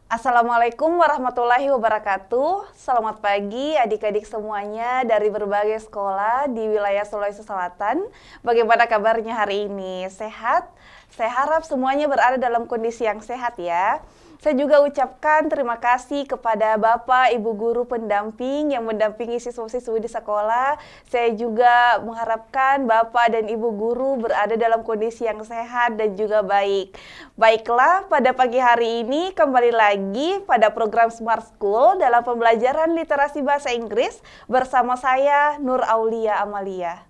Assalamualaikum warahmatullahi wabarakatuh. Selamat pagi adik-adik semuanya dari berbagai sekolah di wilayah Sulawesi Selatan. Bagaimana kabarnya hari ini? Sehat? Saya harap semuanya berada dalam kondisi yang sehat ya. Saya juga ucapkan terima kasih kepada Bapak, Ibu Guru pendamping yang mendampingi siswa-siswi di sekolah. Saya juga mengharapkan Bapak dan Ibu Guru berada dalam kondisi yang sehat dan juga baik. Baiklah, pada pagi hari ini kembali lagi pada program Smart School dalam pembelajaran literasi bahasa Inggris bersama saya Nur Aulia Amalia.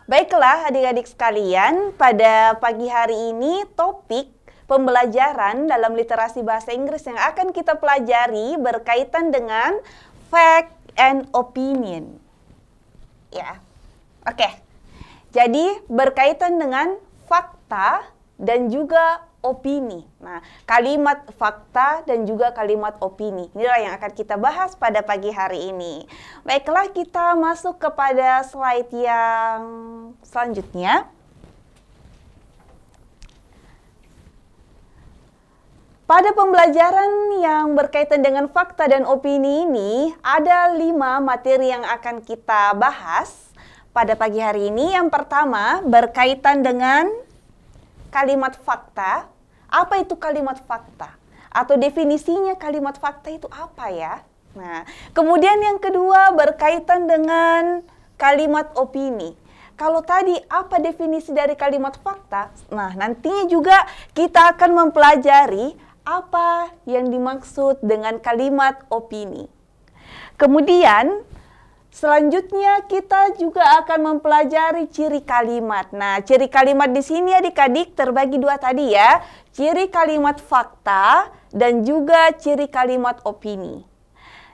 Baiklah adik-adik sekalian, pada pagi hari ini topik pembelajaran dalam literasi bahasa Inggris yang akan kita pelajari berkaitan dengan fact and opinion. Ya, oke. Jadi berkaitan dengan fakta dan juga opini. Nah, kalimat fakta dan juga kalimat opini. Inilah yang akan kita bahas pada pagi hari ini. Baiklah, kita masuk kepada slide yang selanjutnya. Pada pembelajaran yang berkaitan dengan fakta dan opini ini, ada 5 materi yang akan kita bahas pada pagi hari ini. Yang pertama, berkaitan dengan kalimat fakta. Apa itu kalimat fakta? Atau definisinya kalimat fakta itu apa ya? Nah, kemudian yang kedua berkaitan dengan kalimat opini. Kalau tadi apa definisi dari kalimat fakta? Nah, nantinya juga kita akan mempelajari apa yang dimaksud dengan kalimat opini. Kemudian selanjutnya kita juga akan mempelajari ciri kalimat. Nah, ciri kalimat di sini adik-adik terbagi 2 tadi ya. Ciri kalimat fakta dan juga ciri kalimat opini.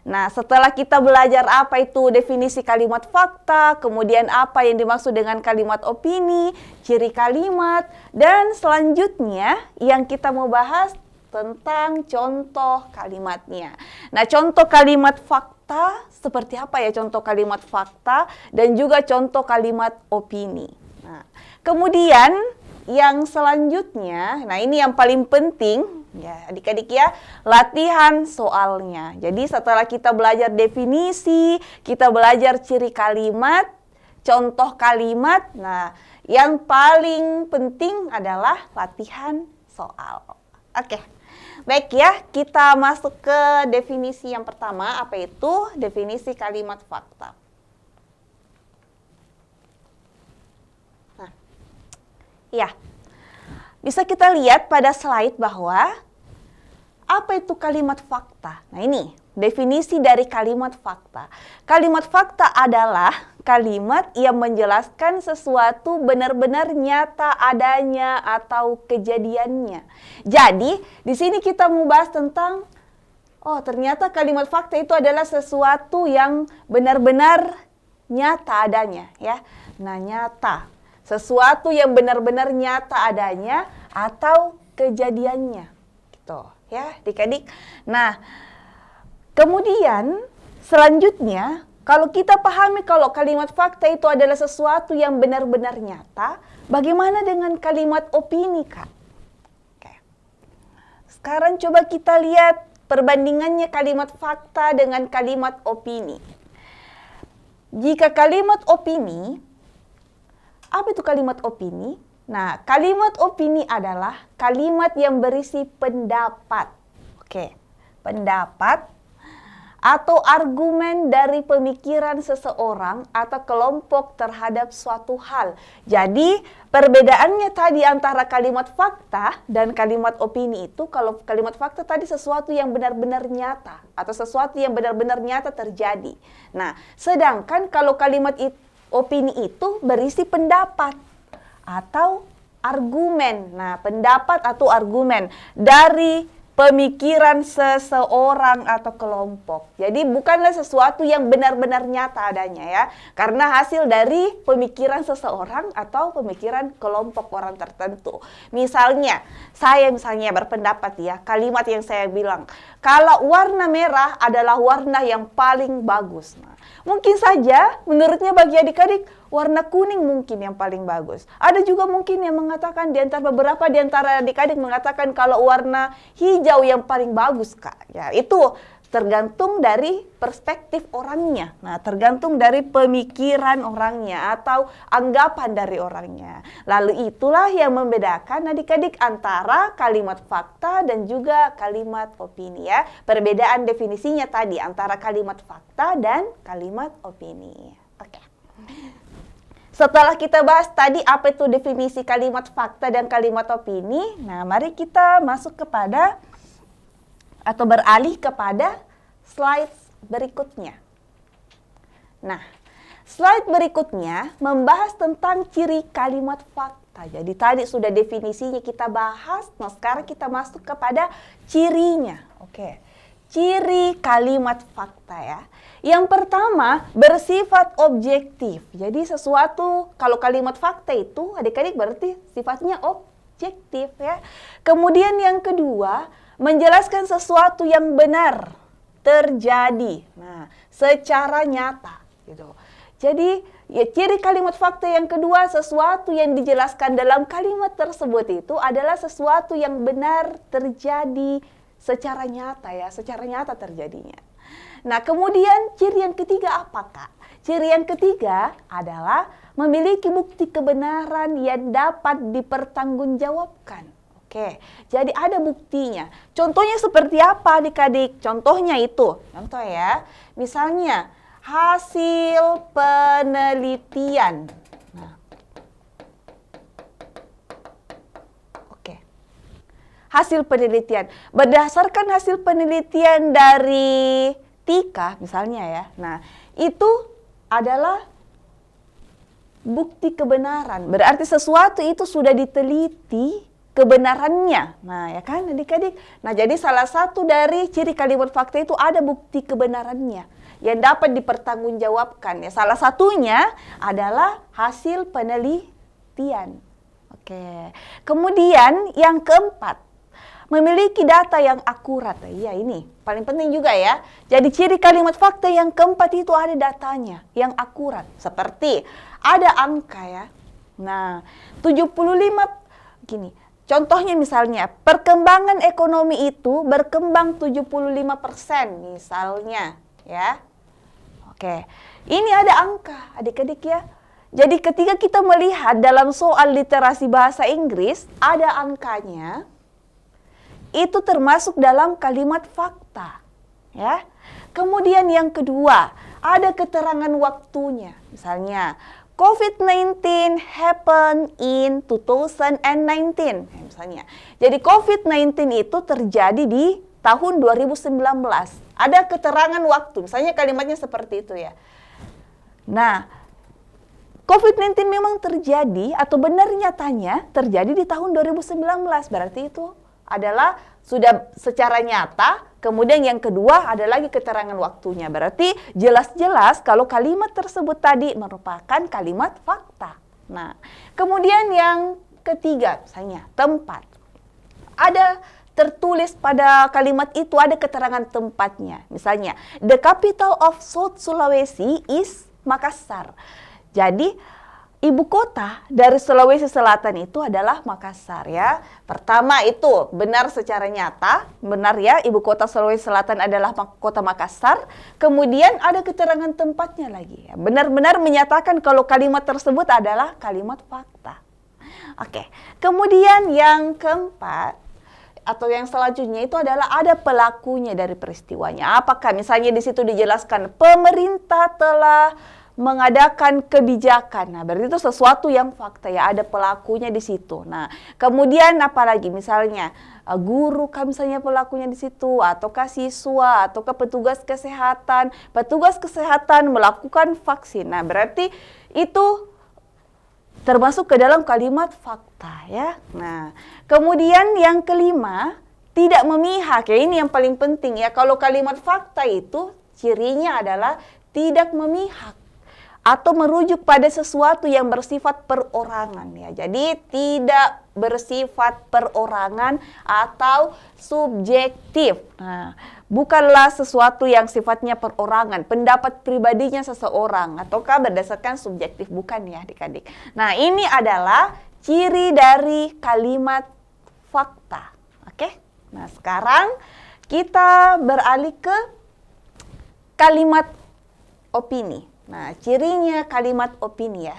Nah, setelah kita belajar apa itu definisi kalimat fakta, kemudian apa yang dimaksud dengan kalimat opini, ciri kalimat, dan selanjutnya yang kita mau bahas tentang contoh kalimatnya. Nah, contoh kalimat fakta seperti apa ya contoh kalimat fakta dan juga contoh kalimat opini. Nah, kemudian yang selanjutnya, nah ini yang paling penting ya adik-adik ya, latihan soalnya. Jadi setelah kita belajar definisi, kita belajar ciri kalimat, contoh kalimat, nah yang paling penting adalah latihan soal. Oke. Baik ya, kita masuk ke definisi yang pertama, apa itu definisi kalimat fakta. Nah, ya, bisa kita lihat pada slide bahwa apa itu kalimat fakta. Nah ini, definisi dari kalimat fakta. Kalimat fakta adalah kalimat yang menjelaskan sesuatu benar-benar nyata adanya atau kejadiannya. Jadi, di sini kita mau bahas tentang ternyata kalimat fakta itu adalah sesuatu yang benar-benar nyata adanya, ya. Nah, nyata. Sesuatu yang benar-benar nyata adanya atau kejadiannya. Gitu, ya, adik-adik. Nah, kemudian selanjutnya kalau kita pahami kalau kalimat fakta itu adalah sesuatu yang benar-benar nyata, bagaimana dengan kalimat opini, Kak? Oke. Sekarang coba kita lihat perbandingannya kalimat fakta dengan kalimat opini. Jika kalimat opini, apa itu kalimat opini? Nah, kalimat opini adalah kalimat yang berisi pendapat. Oke, pendapat atau argumen dari pemikiran seseorang atau kelompok terhadap suatu hal. Jadi, perbedaannya tadi antara kalimat fakta dan kalimat opini itu, kalau kalimat fakta tadi sesuatu yang benar-benar nyata atau sesuatu yang benar-benar nyata terjadi. Nah, sedangkan kalau kalimat opini itu berisi pendapat atau argumen. Nah, pendapat atau argumen dari pemikiran seseorang atau kelompok. Jadi bukanlah sesuatu yang benar-benar nyata adanya ya, karena hasil dari pemikiran seseorang atau pemikiran kelompok orang tertentu. Misalnya, saya berpendapat ya, kalimat yang saya bilang, kalau warna merah adalah warna yang paling bagus. Nah, mungkin saja menurutnya bagi adik-adik warna kuning mungkin yang paling bagus. Ada juga mungkin yang mengatakan beberapa di antara adik-adik mengatakan kalau warna hijau yang paling bagus, Kak. Ya, itu tergantung dari perspektif orangnya. Nah, tergantung dari pemikiran orangnya atau anggapan dari orangnya. Lalu itulah yang membedakan adik-adik antara kalimat fakta dan juga kalimat opini ya. Perbedaan definisinya tadi antara kalimat fakta dan kalimat opini. Oke. Setelah kita bahas tadi apa itu definisi kalimat fakta dan kalimat opini, nah mari kita masuk kepada atau beralih kepada slide berikutnya. Nah, slide berikutnya membahas tentang ciri kalimat fakta. Jadi tadi sudah definisinya kita bahas, nah sekarang kita masuk kepada cirinya. Oke. Ciri kalimat fakta ya. Yang pertama, bersifat objektif. Jadi sesuatu, kalau kalimat fakta itu adik-adik berarti sifatnya objektif ya. Kemudian yang kedua, menjelaskan sesuatu yang benar terjadi. Nah, secara nyata gitu. Jadi, ya, ciri kalimat fakta yang kedua, sesuatu yang dijelaskan dalam kalimat tersebut itu adalah sesuatu yang benar terjadi secara nyata ya, secara nyata terjadinya. Nah, kemudian ciri yang ketiga apa, Kak? Ciri yang ketiga adalah memiliki bukti kebenaran yang dapat dipertanggungjawabkan. Oke, jadi ada buktinya. Contohnya seperti apa adik-adik? Contohnya itu, contoh ya, misalnya hasil penelitian. Nah, oke, hasil penelitian. Berdasarkan hasil penelitian dari Tika misalnya ya, nah itu adalah bukti kebenaran. Berarti sesuatu itu sudah diteliti kebenarannya. Nah ya kan adik-adik. Nah jadi salah satu dari ciri kalimat fakta itu ada bukti kebenarannya yang dapat dipertanggungjawabkan. Ya, salah satunya adalah hasil penelitian. Oke. Kemudian yang keempat, memiliki data yang akurat. Iya ini paling penting juga ya. Jadi ciri kalimat fakta yang keempat itu ada datanya yang akurat. Seperti ada angka ya. Nah 75 gini. Contohnya misalnya perkembangan ekonomi itu berkembang 75% misalnya ya. Oke. Ini ada angka adik-adik ya. Jadi ketika kita melihat dalam soal literasi bahasa Inggris ada angkanya, itu termasuk dalam kalimat fakta, ya. Kemudian yang kedua, ada keterangan waktunya. Misalnya, COVID-19 happen in 2019, misalnya. Jadi COVID-19 itu terjadi di tahun 2019. Ada keterangan waktu, misalnya kalimatnya seperti itu ya. Nah, COVID-19 memang terjadi atau benar nyatanya terjadi di tahun 2019, berarti itu adalah sudah secara nyata. Kemudian yang kedua ada lagi keterangan waktunya. Berarti jelas-jelas kalau kalimat tersebut tadi merupakan kalimat fakta. Nah, kemudian yang ketiga misalnya tempat. Ada tertulis pada kalimat itu ada keterangan tempatnya. Misalnya, the capital of South Sulawesi is Makassar. Jadi ibu kota dari Sulawesi Selatan itu adalah Makassar ya. Pertama itu benar secara nyata, benar ya, ibu kota Sulawesi Selatan adalah kota Makassar. Kemudian ada keterangan tempatnya lagi ya. Benar-benar menyatakan kalau kalimat tersebut adalah kalimat fakta. Oke. Kemudian yang keempat atau yang selanjutnya itu adalah ada pelakunya dari peristiwanya. Apakah misalnya di situ dijelaskan pemerintah telah mengadakan kebijakan. Nah, berarti itu sesuatu yang fakta ya, ada pelakunya di situ. Nah, kemudian apalagi misalnya guru kan misalnya pelakunya di situ, ataukah siswa, ataukah petugas kesehatan. Petugas kesehatan melakukan vaksin. Nah, berarti itu termasuk ke dalam kalimat fakta ya. Nah, kemudian yang kelima, tidak memihak. Ya, ini yang paling penting ya. Kalau kalimat fakta itu cirinya adalah tidak memihak atau merujuk pada sesuatu yang bersifat perorangan ya. Jadi tidak bersifat perorangan atau subjektif. Nah, bukanlah sesuatu yang sifatnya perorangan, pendapat pribadinya seseorang ataukah berdasarkan subjektif, bukan ya adik-adik. Nah, ini adalah ciri dari kalimat fakta. Oke? Nah, sekarang kita beralih ke kalimat opini. Nah, cirinya kalimat opini ya.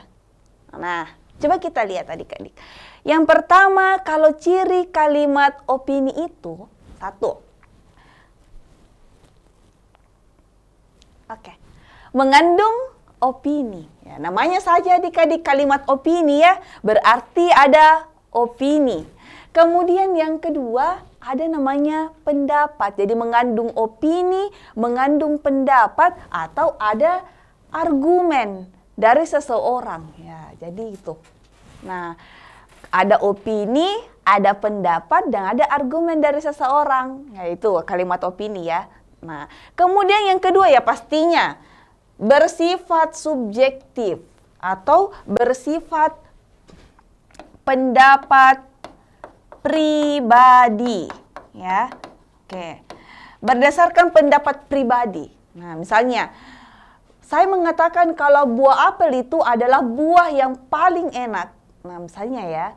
Nah, coba kita lihat adik-adik. Yang pertama, kalau ciri kalimat opini itu, satu. Oke. Mengandung opini. Ya, namanya saja adik-adik kalimat opini ya, berarti ada opini. Kemudian yang kedua, ada namanya pendapat. Jadi mengandung opini, mengandung pendapat, atau ada argumen dari seseorang. Ya, jadi itu. Nah, ada opini, ada pendapat, dan ada argumen dari seseorang. Yaitu kalimat opini ya. Nah, kemudian yang kedua ya pastinya bersifat subjektif atau bersifat pendapat pribadi ya. Oke. Berdasarkan pendapat pribadi. Nah, misalnya saya mengatakan kalau buah apel itu adalah buah yang paling enak. Nah, misalnya ya,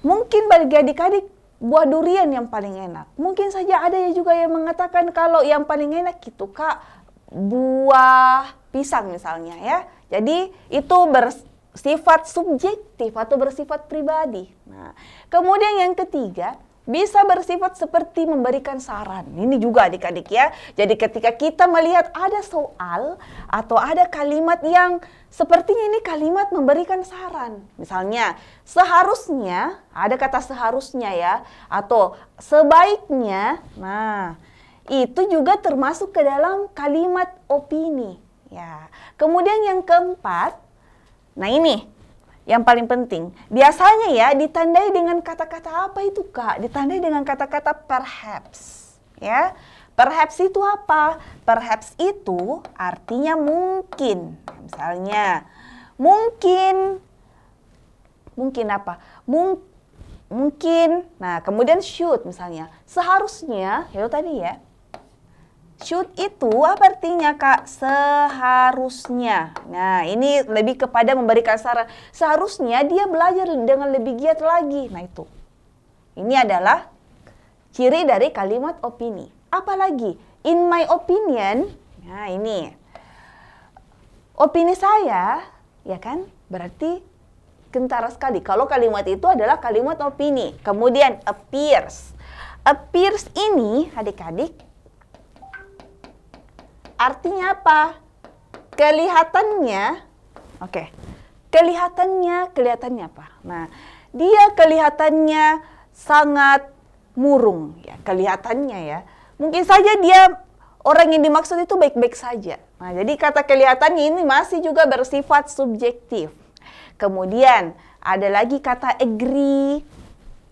mungkin bagi adik-adik buah durian yang paling enak. Mungkin saja ada juga yang mengatakan kalau yang paling enak itu Kak, buah pisang misalnya ya. Jadi itu bersifat subjektif atau bersifat pribadi. Nah, kemudian yang ketiga, bisa bersifat seperti memberikan saran. Ini juga adik-adik ya. Jadi ketika kita melihat ada soal atau ada kalimat yang sepertinya ini kalimat memberikan saran. Misalnya, seharusnya, ada kata seharusnya ya. Atau sebaiknya, nah itu juga termasuk ke dalam kalimat opini. Ya. Kemudian yang keempat, nah ini yang paling penting, biasanya ya ditandai dengan kata-kata apa itu Kak? Ditandai dengan kata-kata perhaps. Ya, perhaps itu apa? Perhaps itu artinya mungkin. Misalnya, mungkin apa? Mungkin. Nah, kemudian should misalnya. Seharusnya, itu tadi ya. Should itu apa artinya Kak? Seharusnya. Nah, ini lebih kepada memberikan saran. Seharusnya dia belajar dengan lebih giat lagi. Nah, itu. Ini adalah ciri dari kalimat opini. Apalagi, in my opinion, nah ini. Opini saya, ya kan? Berarti kentara sekali. Kalau kalimat itu adalah kalimat opini. Kemudian appears. Appears ini, adik-adik, artinya apa? Kelihatannya, oke. Kelihatannya apa? Nah, dia kelihatannya sangat murung, ya. Kelihatannya ya. Mungkin saja dia orang yang dimaksud itu baik-baik saja. Nah, jadi kata kelihatannya ini masih juga bersifat subjektif. Kemudian ada lagi kata agree.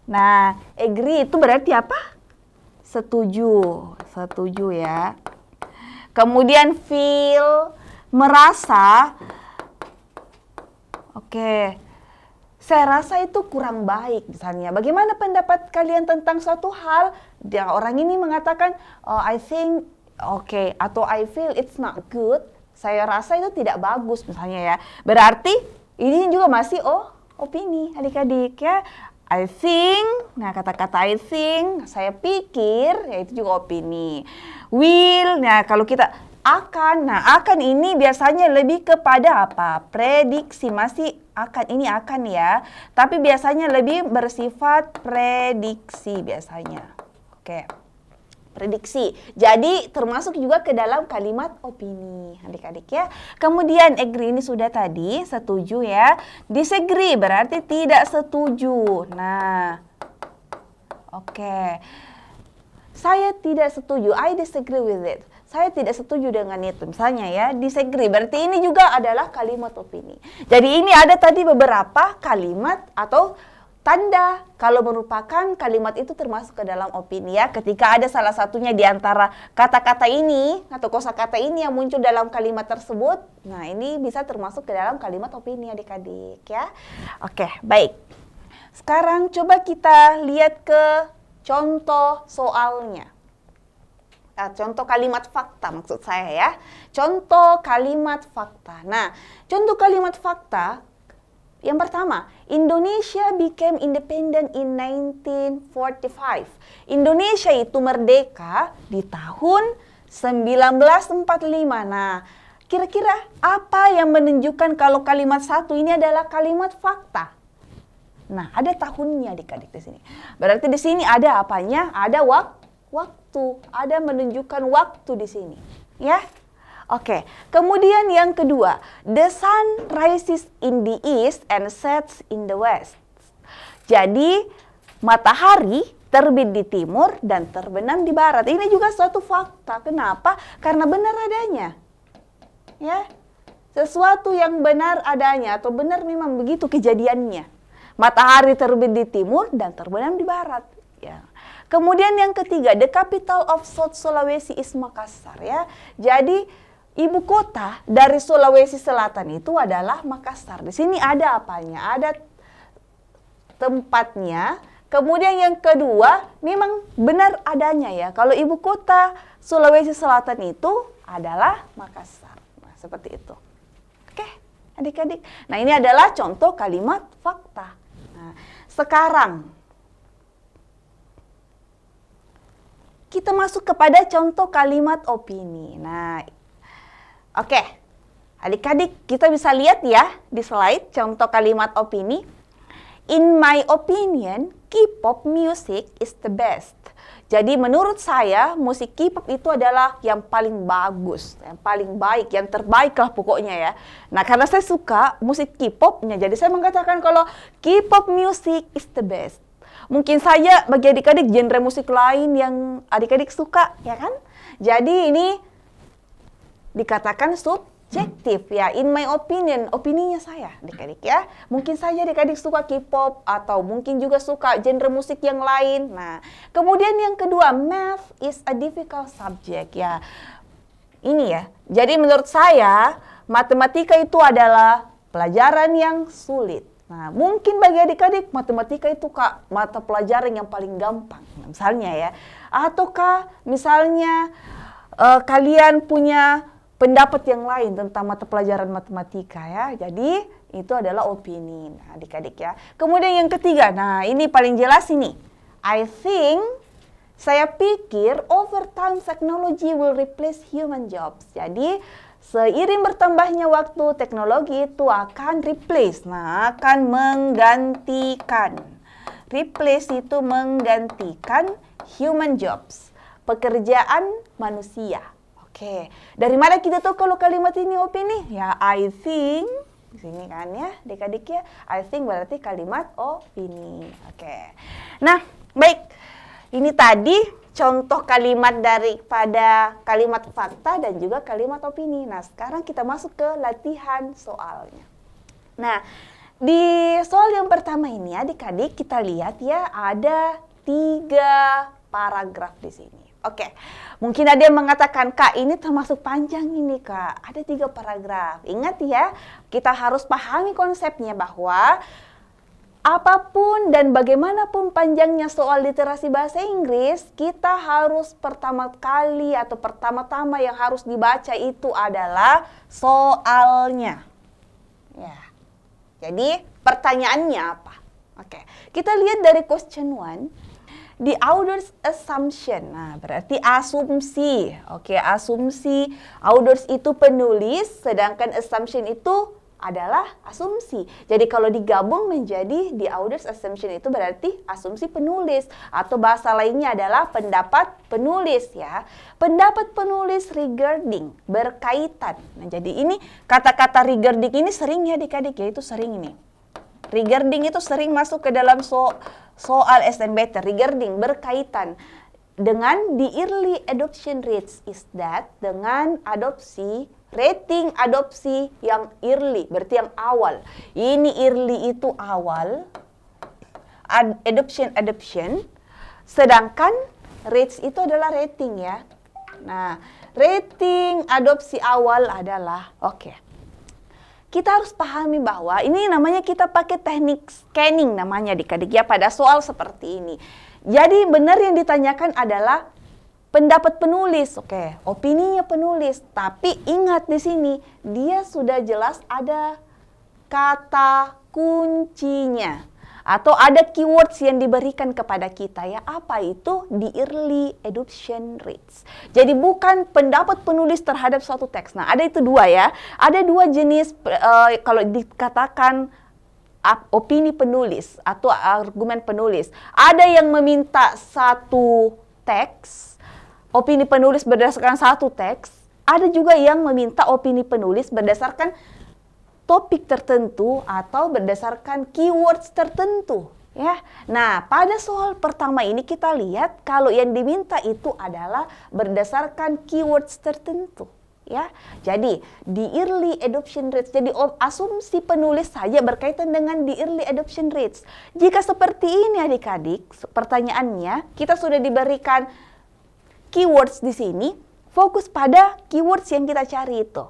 Nah, agree itu berarti apa? Setuju ya. Kemudian feel, merasa, oke, saya rasa itu kurang baik misalnya. Bagaimana pendapat kalian tentang suatu hal? Dia orang ini mengatakan, oh, I think, oke, atau I feel it's not good. Saya rasa itu tidak bagus misalnya ya. Berarti ini juga masih opini adik-adik ya. I think, nah kata-kata I think, saya pikir, ya itu juga opini. Will, nah kalau kita akan, nah akan ini biasanya lebih kepada apa? Prediksi, masih ini akan ya. Tapi biasanya lebih bersifat prediksi biasanya. Oke, prediksi. Jadi termasuk juga ke dalam kalimat opini, adik-adik ya. Kemudian agree ini sudah tadi, setuju ya. Disagree berarti tidak setuju. Nah, oke. Saya tidak setuju, I disagree with it. Saya tidak setuju dengan itu. Misalnya ya, disagree. Berarti ini juga adalah kalimat opini. Jadi ini ada tadi beberapa kalimat atau tanda kalau merupakan kalimat itu termasuk ke dalam opini ya. Ketika ada salah satunya di antara kata-kata ini atau kosakata ini yang muncul dalam kalimat tersebut, nah ini bisa termasuk ke dalam kalimat opini adik-adik ya. Oke, baik. Sekarang coba kita lihat ke contoh soalnya. Nah, contoh kalimat fakta maksud saya ya. Contoh kalimat fakta. Nah, contoh kalimat fakta yang pertama, Indonesia became independent in 1945. Indonesia itu merdeka di tahun 1945. Nah, kira-kira apa yang menunjukkan kalau kalimat satu ini adalah kalimat fakta? Nah, ada tahunnya adik-adik di sini. Berarti di sini ada apanya? Ada waktu, ada menunjukkan waktu di sini, ya. Oke, kemudian yang kedua, the sun rises in the east and sets in the west. Jadi, matahari terbit di timur dan terbenam di barat. Ini juga suatu fakta. Kenapa? Karena benar adanya. Ya, sesuatu yang benar adanya atau benar memang begitu kejadiannya. Matahari terbit di timur dan terbenam di barat. Ya. Kemudian yang ketiga, the capital of South Sulawesi is Makassar. Ya, jadi ibu kota dari Sulawesi Selatan itu adalah Makassar. Di sini ada apanya? Ada tempatnya. Kemudian yang kedua, memang benar adanya ya. Kalau ibu kota Sulawesi Selatan itu adalah Makassar. Nah, seperti itu. Oke, adik-adik. Nah, ini adalah contoh kalimat fakta. Nah, sekarang kita masuk kepada contoh kalimat opini. Nah, oke, adik-adik kita bisa lihat ya di slide contoh kalimat opini. In my opinion, K-pop music is the best. Jadi menurut saya musik K-pop itu adalah yang paling bagus, yang paling baik, yang terbaik lah pokoknya ya. Nah karena saya suka musik K-popnya, jadi saya mengatakan kalau K-pop music is the best. Mungkin saja bagi adik-adik genre musik lain yang adik-adik suka, ya kan? Jadi ini dikatakan subjektif ya, in my opinion, opininya saya adik-adik ya. Mungkin saja adik-adik suka K-pop atau mungkin juga suka genre musik yang lain. Nah, kemudian yang kedua, math is a difficult subject ya. Ini ya, jadi menurut saya matematika itu adalah pelajaran yang sulit. Nah, mungkin bagi adik-adik matematika itu mata pelajaran yang paling gampang, misalnya ya. Ataukah misalnya kalian punya pendapat yang lain tentang mata pelajaran matematika ya. Jadi itu adalah opini adik-adik ya. Kemudian yang ketiga, nah ini paling jelas ini. I think, saya pikir over time technology will replace human jobs. Jadi seiring bertambahnya waktu teknologi itu akan replace, nah akan menggantikan. Replace itu menggantikan human jobs, pekerjaan manusia. Oke, dari mana kita tahu kalau kalimat ini opini? Ya, I think, di sini kan ya, adik-adik ya, I think berarti kalimat opini. Oke, nah baik, ini tadi contoh kalimat daripada kalimat fakta dan juga kalimat opini. Nah, sekarang kita masuk ke latihan soalnya. Nah, di soal yang pertama ini adik-adik kita lihat ya, ada 3 paragraf di sini. Oke, mungkin ada yang mengatakan, Kak ini termasuk panjang ini Kak, ada 3 paragraf. Ingat ya, kita harus pahami konsepnya bahwa apapun dan bagaimanapun panjangnya soal literasi bahasa Inggris, kita harus pertama-tama yang harus dibaca itu adalah soalnya. Ya, jadi pertanyaannya apa? Oke, kita lihat dari question 1. The author's assumption, nah berarti asumsi. Oke, asumsi. Authors itu penulis, sedangkan assumption itu adalah asumsi. Jadi kalau digabung menjadi the author's assumption itu berarti asumsi penulis. Atau bahasa lainnya adalah pendapat penulis ya. Pendapat penulis regarding, berkaitan. Nah jadi ini kata-kata regarding ini sering ya adik-adik ya, itu sering ini. Regarding itu sering masuk ke dalam soal SNBT, regarding, berkaitan dengan the early adoption rates is that, dengan adopsi, rating adopsi yang early, berarti yang awal. Ini early itu awal, adoption, sedangkan rates itu adalah rating ya. Nah, rating adopsi awal adalah, kita harus pahami bahwa ini namanya kita pakai teknik scanning namanya adik-adik ya pada soal seperti ini. Jadi benar yang ditanyakan adalah pendapat penulis, opininya penulis. Tapi ingat di sini dia sudah jelas ada kata kuncinya atau ada keywords yang diberikan kepada kita ya. Apa itu? The early adoption rates. Jadi bukan pendapat penulis terhadap suatu teks. Nah, ada itu dua ya. Ada dua jenis kalau dikatakan opini penulis atau argumen penulis. Ada yang meminta satu teks, opini penulis berdasarkan satu teks. Ada juga yang meminta opini penulis berdasarkan topik tertentu atau berdasarkan keywords tertentu ya. Nah, pada soal pertama ini kita lihat kalau yang diminta itu adalah berdasarkan keywords tertentu ya. Jadi, the early adoption rates. Jadi asumsi penulis saja berkaitan dengan the early adoption rates. Jika seperti ini adik-adik, pertanyaannya kita sudah diberikan keywords di sini, fokus pada keywords yang kita cari itu.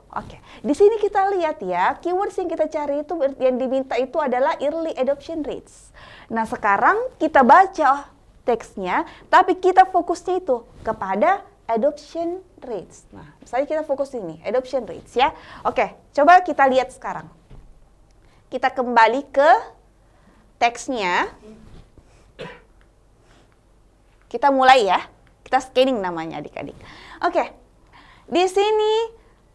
Di sini kita lihat ya, keywords yang kita cari itu yang diminta itu adalah early adoption rates. Nah, sekarang kita baca teksnya, tapi kita fokusnya itu kepada adoption rates. Nah, misalnya kita fokus ini, adoption rates ya. Coba kita lihat sekarang. Kita kembali ke teksnya. Kita mulai ya. Kita scanning namanya adik-adik. Di sini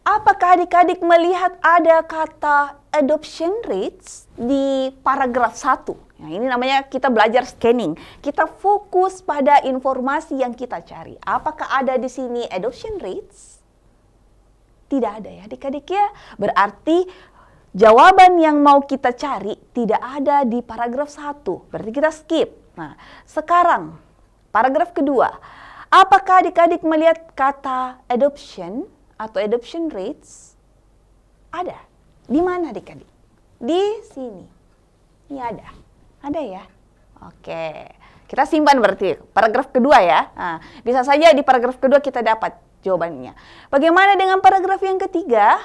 apakah adik-adik melihat ada kata adoption rates di paragraf 1? Nah, ini namanya kita belajar scanning. Kita fokus pada informasi yang kita cari. Apakah ada di sini adoption rates? Tidak ada ya adik-adik ya. Berarti jawaban yang mau kita cari tidak ada di paragraf 1. Berarti kita skip. Nah, sekarang paragraf kedua. Apakah adik-adik melihat kata adoption atau adoption rates? Ada. Di mana adik-adik? Di sini. Ini ada. Ada ya? Kita simpan berarti paragraf kedua ya. Nah, bisa saja di paragraf kedua kita dapat jawabannya. Bagaimana dengan paragraf yang ketiga?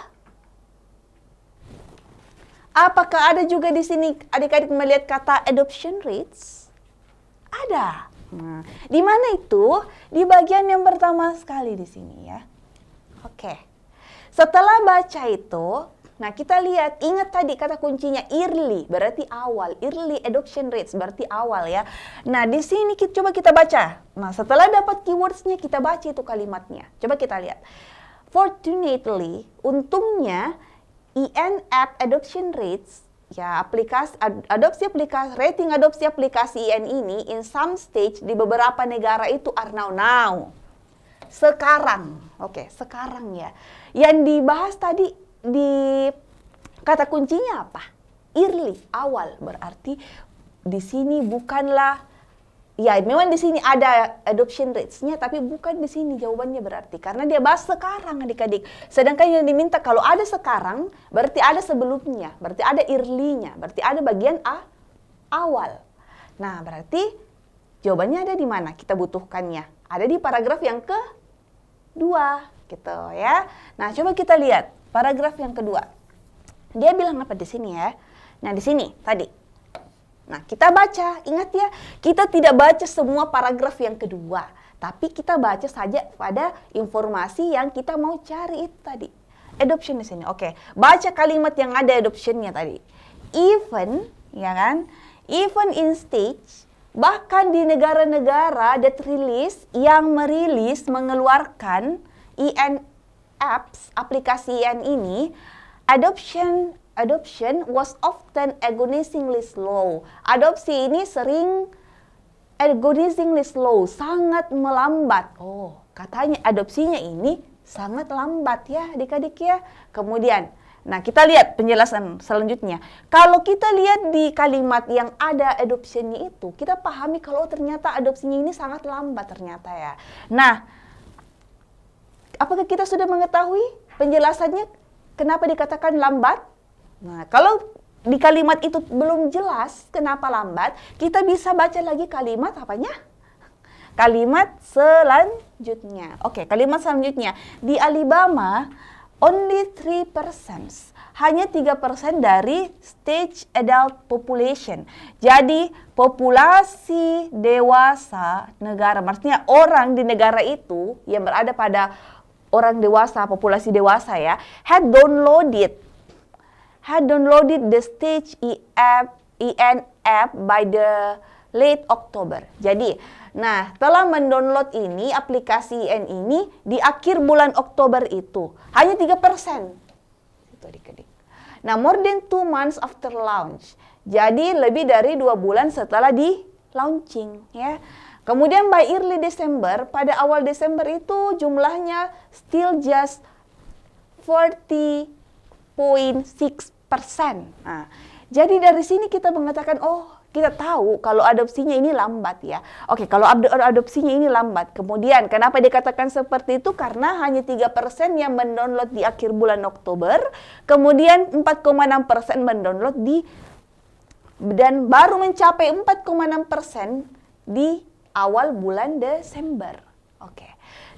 Apakah ada juga di sini adik-adik melihat kata adoption rates? Ada. Nah, di mana itu? Di bagian yang pertama sekali di sini ya. Setelah baca itu, nah kita lihat, ingat tadi kata kuncinya early, berarti awal. Early adoption rates berarti awal ya. Nah, di sini coba kita baca. Nah, setelah dapat keywordsnya, kita baca itu kalimatnya. Coba kita lihat. Fortunately, untungnya, EN app adoption rates ya, rating adopsi aplikasi IN ini in some stage di beberapa negara itu are now. Sekarang, sekarang ya. Yang dibahas tadi di kata kuncinya apa? Early, awal. Berarti di sini bukanlah, ya memang di sini ada adoption rates-nya, tapi bukan di sini jawabannya berarti. Karena dia bahas sekarang adik-adik. Sedangkan yang diminta kalau ada sekarang, berarti ada sebelumnya. Berarti ada early-nya. Berarti ada bagian awal. Nah, berarti jawabannya ada di mana kita butuhkannya? Ada di paragraf yang kedua, gitu ya. Nah, coba kita lihat paragraf yang kedua. Dia bilang apa di sini ya? Nah, di sini tadi. Nah, kita baca, ingat ya, kita tidak baca semua paragraf yang kedua, tapi kita baca saja pada informasi yang kita mau cari itu tadi. Adoption di sini, baca kalimat yang ada adoptionnya tadi. Even, ya kan, even in stage, bahkan di negara-negara that release, yang mengeluarkan IN apps, aplikasi IN ini, adoption was often agonizingly slow. Adopsi ini sering agonizingly slow, sangat melambat. Katanya adopsinya ini sangat lambat ya adik-adik ya. Kemudian, nah kita lihat penjelasan selanjutnya. Kalau kita lihat di kalimat yang ada adoptionnya itu, kita pahami kalau ternyata adopsinya ini sangat lambat ternyata ya. Nah, apakah kita sudah mengetahui penjelasannya kenapa dikatakan lambat? Nah, kalau di kalimat itu belum jelas kenapa lambat, kita bisa baca lagi kalimat apanya? Kalimat selanjutnya. Oke, kalimat selanjutnya. Di Alabama, only 3%. Hanya 3% dari stage adult population. Jadi, populasi dewasa negara, maksudnya orang di negara itu yang berada pada orang dewasa, populasi dewasa ya, had downloaded the stage EN app by the late October. Jadi, nah, telah mendownload ini, aplikasi IN ini di akhir bulan Oktober itu. Hanya 3%. Itu adik-adik. Nah, more than 2 months after launch. Jadi, lebih dari 2 bulan setelah di launching. Ya. Kemudian, by early December, pada awal Desember itu jumlahnya still just 40.6%. Nah, jadi dari sini kita mengatakan, oh, kita tahu kalau adopsinya ini lambat ya. Oke, kalau adopsinya ini lambat. Kemudian kenapa dikatakan seperti itu? Karena hanya 3% yang mendownload di akhir bulan Oktober. Kemudian 4,6% mendownload dan baru mencapai 4,6% di awal bulan Desember. Oke.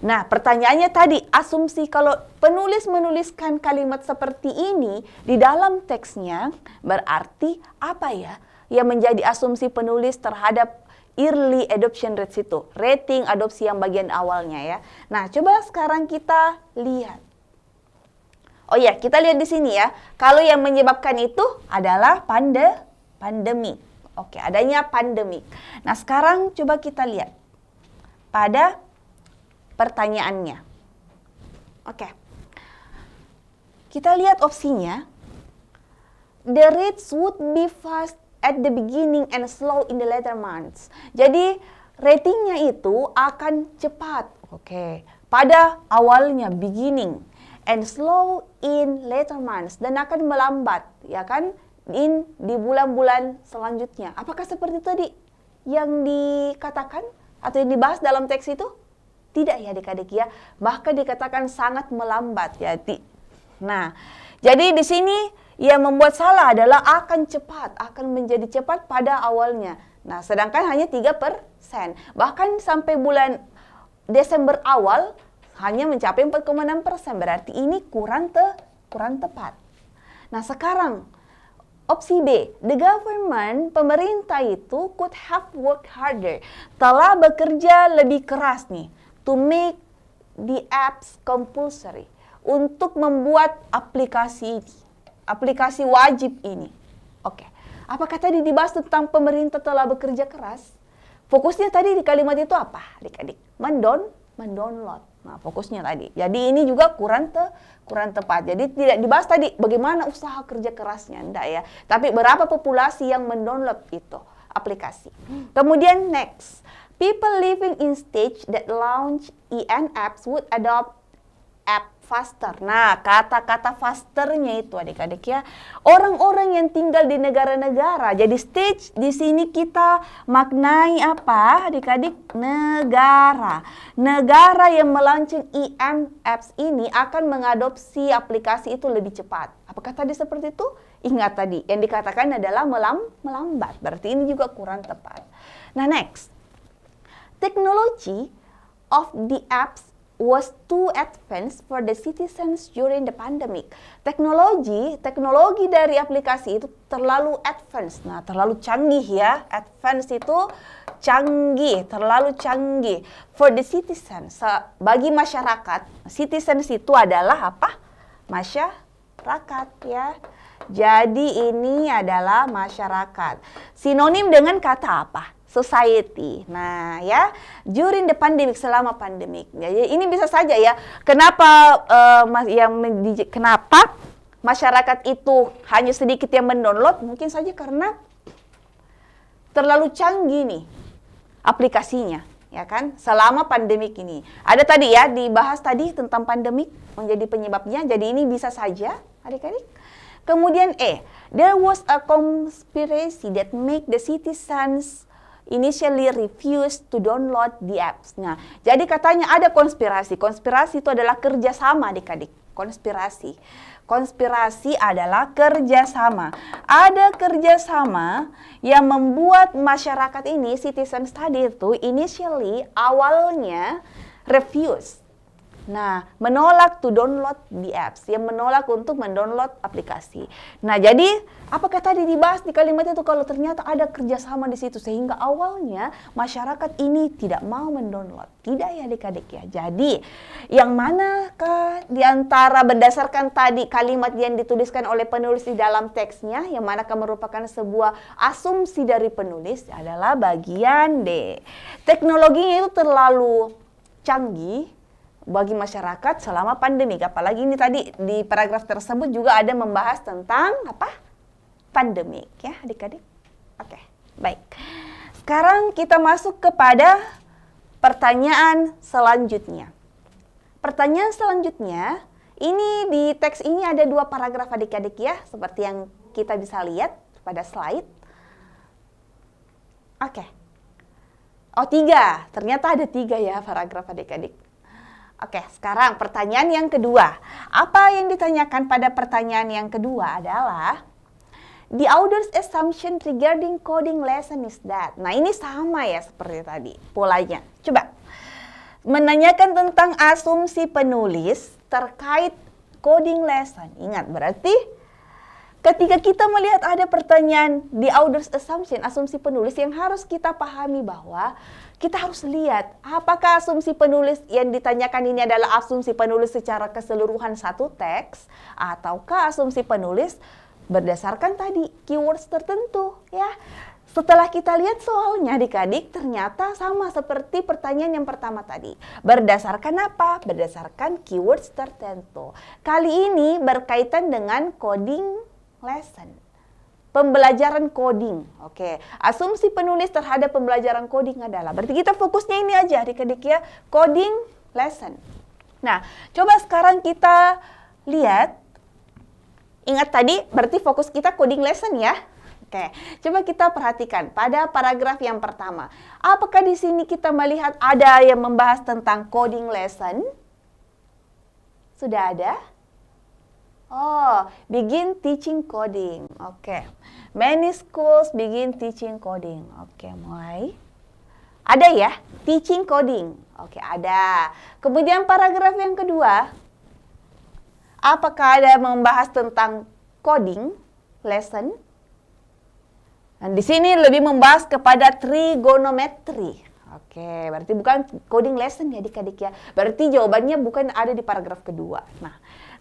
Nah, pertanyaannya tadi, asumsi kalau penulis menuliskan kalimat seperti ini di dalam teksnya, berarti apa ya yang menjadi asumsi penulis terhadap early adoption rate itu, rating adopsi yang bagian awalnya ya. Nah, coba sekarang kita lihat. Oh ya, kita lihat di sini ya. Kalau yang menyebabkan itu adalah pandemi. Oke, adanya pandemi. Nah, sekarang coba kita lihat pada pertanyaannya. Oke. Kita lihat opsinya. The rates would be fast at the beginning and slow in the later months. Jadi ratingnya itu akan cepat, oke, pada awalnya beginning and slow in later months dan akan melambat, ya kan, di bulan-bulan selanjutnya. Apakah seperti tadi yang dikatakan atau yang dibahas dalam teks itu? Tidak ya adik-adik ya, bahkan dikatakan sangat melambat ya. Nah, jadi di sini yang membuat salah adalah akan cepat, akan menjadi cepat pada awalnya. Nah, sedangkan hanya 3%. Bahkan sampai bulan Desember awal hanya mencapai 4,6%. Berarti ini kurang tepat. Nah, sekarang opsi B, the government, pemerintah itu could have worked harder. Telah bekerja lebih keras nih to make the apps compulsory. Untuk membuat aplikasi wajib ini. Oke. Apakah tadi dibahas tentang pemerintah telah bekerja keras? Fokusnya tadi di kalimat itu apa, adik-adik? Mendownload. Nah, fokusnya tadi. Jadi ini juga kurang tepat. Jadi tidak dibahas tadi bagaimana usaha kerja kerasnya, enggak ya. Tapi berapa populasi yang mendownload itu aplikasi. Kemudian next. People living in stage that launch EN apps would adopt app faster. Nah, kata-kata fasternya itu adik-adik ya. Orang-orang yang tinggal di negara-negara. Jadi stage di sini kita maknai apa adik-adik? Negara. Negara yang melaunching EM apps ini akan mengadopsi aplikasi itu lebih cepat. Apakah tadi seperti itu? Ingat tadi, yang dikatakan adalah melambat. Berarti ini juga kurang tepat. Nah, next. Technology of the apps was too advanced for the citizens during the pandemic. Teknologi dari aplikasi itu terlalu advance. Nah, terlalu canggih ya. Advance itu canggih, terlalu canggih. For the citizens, bagi masyarakat. Citizens itu adalah apa? Masyarakat ya. Jadi ini adalah masyarakat. Sinonim dengan kata apa? Society. Nah, ya, during the pandemic, selama pandemik. Jadi ini bisa saja ya. Kenapa kenapa masyarakat itu hanya sedikit yang mendownload? Mungkin saja karena terlalu canggih nih aplikasinya, ya kan? Selama pandemik ini. Ada tadi ya dibahas tadi tentang pandemik menjadi penyebabnya. Jadi ini bisa saja, adik-adik. Kemudian there was a conspiracy that make the citizens initially refused to download the apps. Nah, jadi katanya ada konspirasi. Konspirasi itu adalah kerjasama adik-adik. konspirasi. Konspirasi adalah kerjasama. Ada kerjasama yang membuat masyarakat ini, citizen study itu initially awalnya refuse. Nah, menolak to download the apps, yang menolak untuk mendownload aplikasi. Nah, jadi apakah tadi dibahas di kalimat itu kalau ternyata ada kerjasama di situ sehingga awalnya masyarakat ini tidak mau mendownload? Tidak ya adik-adik ya. Jadi, yang manakah di antara berdasarkan tadi kalimat yang dituliskan oleh penulis di dalam teksnya, yang manakah merupakan sebuah asumsi dari penulis adalah bagian D. Teknologinya itu terlalu canggih bagi masyarakat selama pandemi. Apalagi ini tadi di paragraf tersebut juga ada membahas tentang apa? Pandemik ya adik-adik. Oke, baik. Sekarang kita masuk kepada pertanyaan selanjutnya. Pertanyaan selanjutnya, ini di teks ini ada 2 paragraf adik-adik ya, seperti yang kita bisa lihat pada slide. Oke. Oh 3, ternyata ada 3 ya paragraf adik-adik. Oke, sekarang pertanyaan yang kedua. Apa yang ditanyakan pada pertanyaan yang kedua adalah the author's assumption regarding coding lesson is that. Nah, ini sama ya seperti tadi polanya. Coba menanyakan tentang asumsi penulis terkait coding lesson. Ingat, berarti ketika kita melihat ada pertanyaan the author's assumption, asumsi penulis, yang harus kita pahami bahwa kita harus lihat apakah asumsi penulis yang ditanyakan ini adalah asumsi penulis secara keseluruhan satu teks, ataukah asumsi penulis berdasarkan tadi keywords tertentu ya. Setelah kita lihat soalnya adik-adik, ternyata sama seperti pertanyaan yang pertama tadi. Berdasarkan apa? Berdasarkan keywords tertentu. Kali ini berkaitan dengan coding lesson. Pembelajaran coding. Oke, asumsi penulis terhadap pembelajaran coding adalah, berarti kita fokusnya ini aja adik-adik ya, coding lesson. Nah, coba sekarang kita lihat. Ingat tadi berarti fokus kita coding lesson ya. Oke, coba kita perhatikan pada paragraf yang pertama. Apakah di sini kita melihat ada yang membahas tentang coding lesson? Sudah ada? Oh, begin teaching coding. Oke. Many schools begin teaching coding. Oke, mulai. Ada ya? Teaching coding. Oke, ada. Kemudian paragraf yang kedua. Apakah ada membahas tentang coding lesson? Dan di sini lebih membahas kepada trigonometry. Oke, berarti bukan coding lesson ya adik-adik ya. Berarti jawabannya bukan ada di paragraf kedua.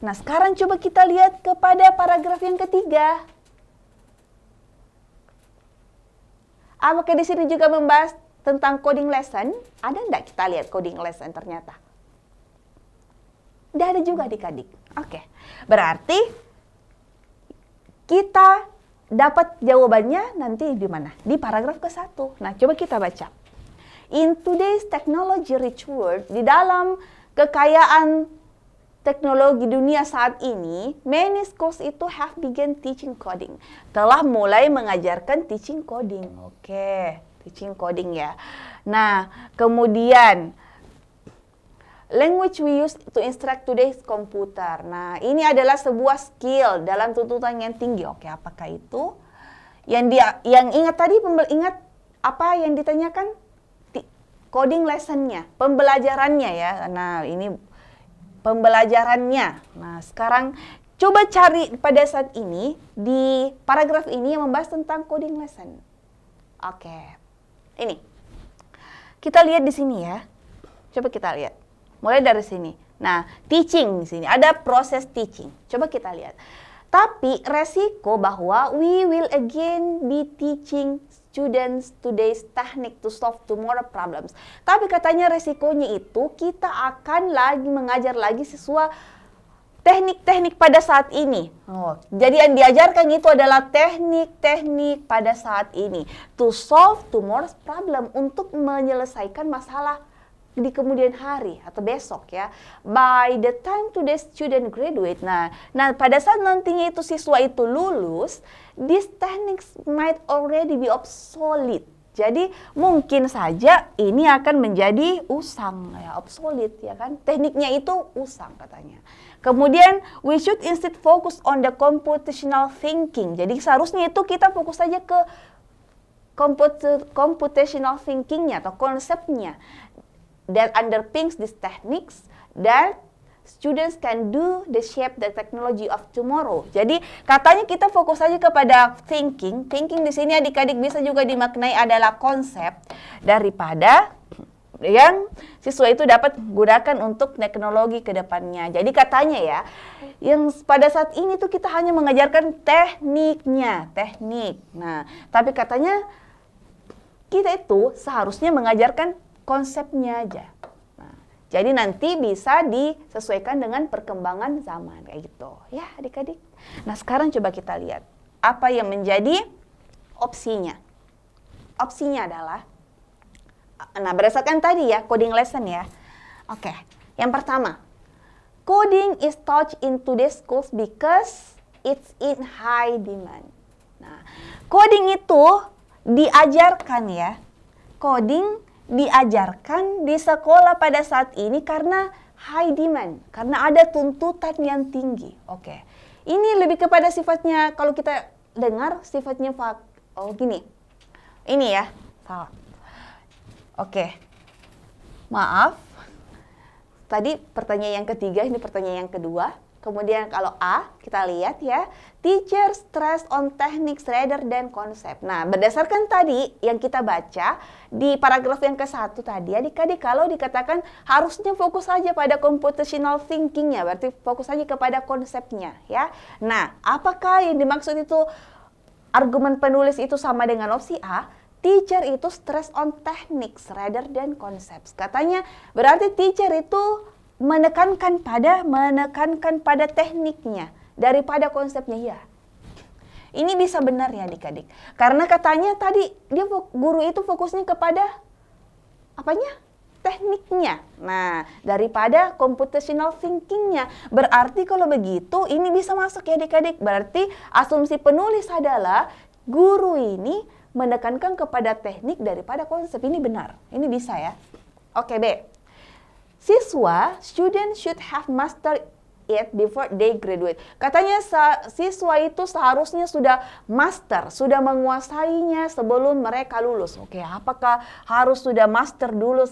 Nah, sekarang coba kita lihat kepada paragraf yang ketiga. Apakah di sini juga membahas tentang coding lesson? Ada enggak kita lihat coding lesson ternyata? Tidak ada juga adik-adik. Oke, berarti kita dapat jawabannya nanti di mana? Di paragraf ke-1. Nah, coba kita baca. In today's technology rich world, di dalam kekayaan teknologi dunia saat ini, many schools itu have begun teaching coding. Telah mulai mengajarkan teaching coding. Oke, teaching coding ya. Nah, kemudian language we use to instruct today's computer. Nah, ini adalah sebuah skill dalam tuntutan yang tinggi. Oke, apakah itu? Yang ingat tadi, ingat apa yang ditanyakan? Coding lessonnya, pembelajarannya ya. Nah, ini pembelajarannya. Nah, sekarang coba cari pada saat ini di paragraf ini yang membahas tentang coding lesson. Oke. Ini. Kita lihat di sini ya. Coba kita lihat. Mulai dari sini. Nah, teaching di sini ada proses teaching. Coba kita lihat. Tapi resiko bahwa we will again be teaching students today's technique to solve tomorrow problems. Tapi katanya resikonya itu kita akan lagi mengajar lagi siswa teknik-teknik pada saat ini. Jadi yang diajarkan itu adalah teknik-teknik pada saat ini to solve tomorrow's problem, untuk menyelesaikan masalah di kemudian hari atau besok ya. By the time today's student graduate, nah pada saat nantinya itu siswa itu lulus, these techniques might already be obsolete. Jadi mungkin saja ini akan menjadi usang ya, obsolete ya kan. Tekniknya itu usang katanya. Kemudian, we should instead focus on the computational thinking. Jadi seharusnya itu kita fokus saja ke computational thinkingnya atau konsepnya that underpins these techniques that students can do the shape the technology of tomorrow. Jadi katanya kita fokus saja kepada thinking. Thinking di sini adik-adik bisa juga dimaknai adalah konsep daripada yang siswa itu dapat gunakan untuk teknologi ke depannya. Jadi katanya ya, yang pada saat ini tuh kita hanya mengajarkan tekniknya, teknik. Nah, tapi katanya kita itu seharusnya mengajarkan konsepnya aja. Nah, jadi nanti bisa disesuaikan dengan perkembangan zaman kayak gitu. Ya, adik-adik. Nah, sekarang coba kita lihat apa yang menjadi opsinya. Opsinya adalah, nah berdasarkan tadi ya, coding lesson ya. Oke, yang pertama, coding is taught in today's schools because it's in high demand. Nah, coding itu diajarkan ya, coding diajarkan di sekolah pada saat ini karena high demand, karena ada tuntutan yang tinggi. Oke, ini lebih kepada sifatnya, kalau kita dengar sifatnya gini, ini ya, salah. Oke, maaf, tadi pertanyaan yang ketiga, ini pertanyaan yang kedua. Kemudian kalau A, kita lihat ya, teacher stress on techniques rather than concept. Nah, berdasarkan tadi yang kita baca di paragraf yang ke-1 tadi, adik-adik kalau dikatakan harusnya fokus saja pada computational thinking-nya, berarti fokus saja kepada konsepnya ya. Nah, apakah yang dimaksud itu argumen penulis itu sama dengan opsi A? Teacher itu stress on techniques rather than concepts. Katanya berarti teacher itu menekankan pada tekniknya daripada konsepnya ya. Ini bisa benar ya adik-adik. Karena katanya tadi dia guru itu fokusnya kepada apanya? Tekniknya. Nah, daripada computational thinking-nya. Berarti kalau begitu ini bisa masuk ya adik-adik. Berarti asumsi penulis adalah guru ini menekankan kepada teknik daripada konsep. Ini benar, ini bisa ya. Oke, B. Siswa, student should have mastered it before they graduate. Katanya siswa itu seharusnya sudah master, sudah menguasainya sebelum mereka lulus. Oke, apakah harus sudah master dulu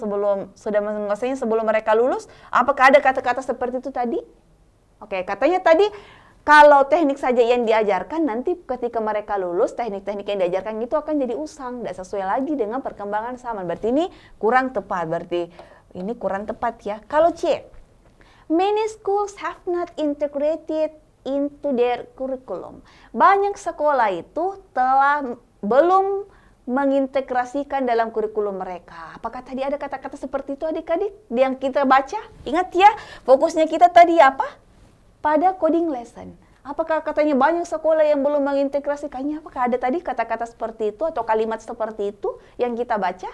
sudah menguasainya sebelum mereka lulus? Apakah ada kata-kata seperti itu tadi? Oke, katanya tadi kalau teknik saja yang diajarkan, nanti ketika mereka lulus, teknik-teknik yang diajarkan itu akan jadi usang, tidak sesuai lagi dengan perkembangan zaman. Berarti ini kurang tepat, ya. Kalau C, many schools have not integrated into their curriculum. Banyak sekolah itu belum mengintegrasikan dalam kurikulum mereka. Apakah tadi ada kata-kata seperti itu adik-adik yang kita baca? Ingat ya, fokusnya kita tadi apa? Pada coding lesson. Apakah katanya banyak sekolah yang belum mengintegrasikannya? Apakah ada tadi kata-kata seperti itu atau kalimat seperti itu yang kita baca?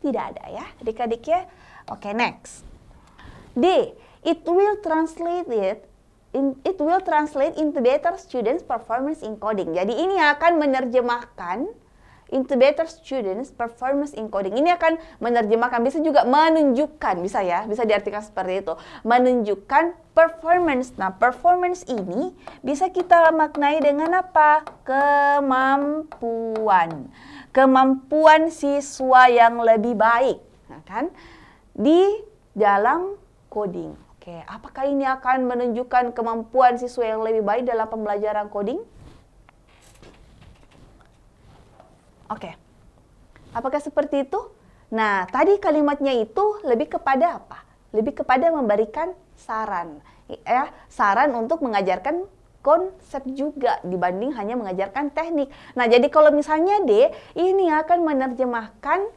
Tidak ada ya, adik-adik ya. Oke, next. D. It will translate into better students performance in coding. Jadi ini akan menerjemahkan into better students performance in coding. Ini akan menerjemahkan, bisa juga menunjukkan, bisa ya, bisa diartikan seperti itu. Menunjukkan performance. Nah, performance ini bisa kita maknai dengan apa? Kemampuan. Kemampuan siswa yang lebih baik, nah, kan? Di dalam coding. Oke, apakah ini akan menunjukkan kemampuan siswa yang lebih baik dalam pembelajaran coding? Oke, apakah seperti itu? Nah, tadi kalimatnya itu lebih kepada apa? Lebih kepada memberikan saran, ya, saran untuk mengajarkan konsep juga dibanding hanya mengajarkan teknik. Nah, jadi kalau misalnya D, ini akan menerjemahkan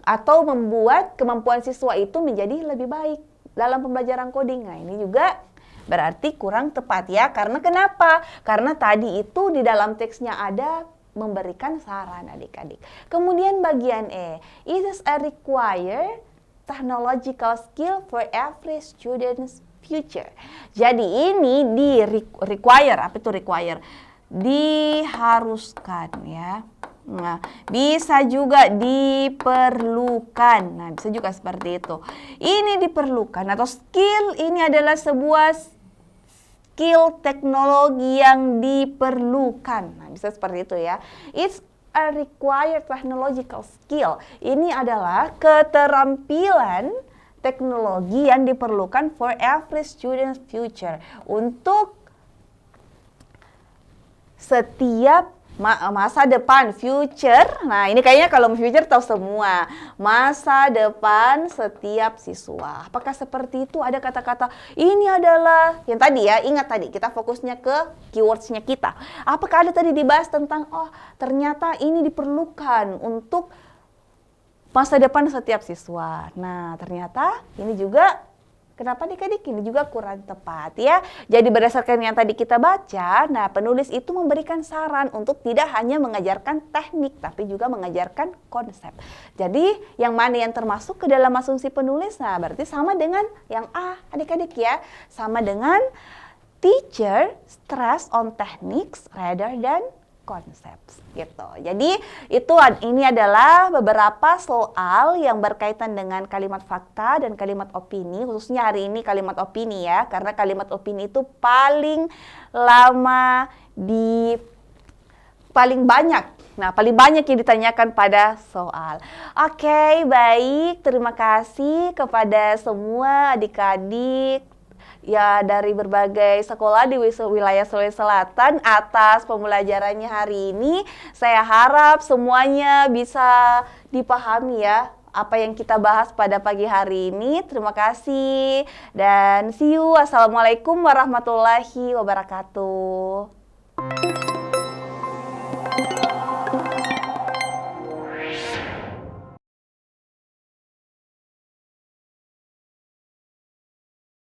atau membuat kemampuan siswa itu menjadi lebih baik dalam pembelajaran coding. Nah, ini juga berarti kurang tepat ya. Karena kenapa? Karena tadi itu di dalam teksnya ada memberikan saran adik-adik. Kemudian bagian E, it is a required technological skill for every student's future. Jadi ini di require, apa itu require? Diharuskan ya. Nah, bisa juga diperlukan. Nah, bisa juga seperti itu. Ini diperlukan atau skill ini adalah sebuah skill teknologi yang diperlukan. Nah, bisa seperti itu ya. It's a required technological skill. Ini adalah keterampilan teknologi yang diperlukan for every student's future. Untuk setiap masa depan, future. Nah, ini kayaknya kalau future tahu semua. Masa depan setiap siswa. Apakah seperti itu? Ada kata-kata ini adalah yang tadi ya, ingat tadi kita fokusnya ke keywords-nya kita. Apakah ada tadi dibahas tentang ternyata ini diperlukan untuk masa depan setiap siswa. Nah, ternyata ini juga kenapa adik-adik ini juga kurang tepat ya. Jadi berdasarkan yang tadi kita baca, nah penulis itu memberikan saran untuk tidak hanya mengajarkan teknik, tapi juga mengajarkan konsep. Jadi yang mana yang termasuk ke dalam asumsi penulis? Nah berarti sama dengan yang A adik-adik ya. Sama dengan teacher stress on techniques rather than concepts gitu. Jadi ini adalah beberapa soal yang berkaitan dengan kalimat fakta dan kalimat opini, khususnya hari ini kalimat opini ya, karena kalimat opini itu paling lama paling banyak. Nah, paling banyak yang ditanyakan pada soal. Oke, baik. Terima kasih kepada semua adik-adik ya dari berbagai sekolah di wilayah Sulawesi Selatan atas pembelajarannya hari ini. Saya harap semuanya bisa dipahami ya apa yang kita bahas pada pagi hari ini. Terima kasih dan see you. Assalamualaikum warahmatullahi wabarakatuh.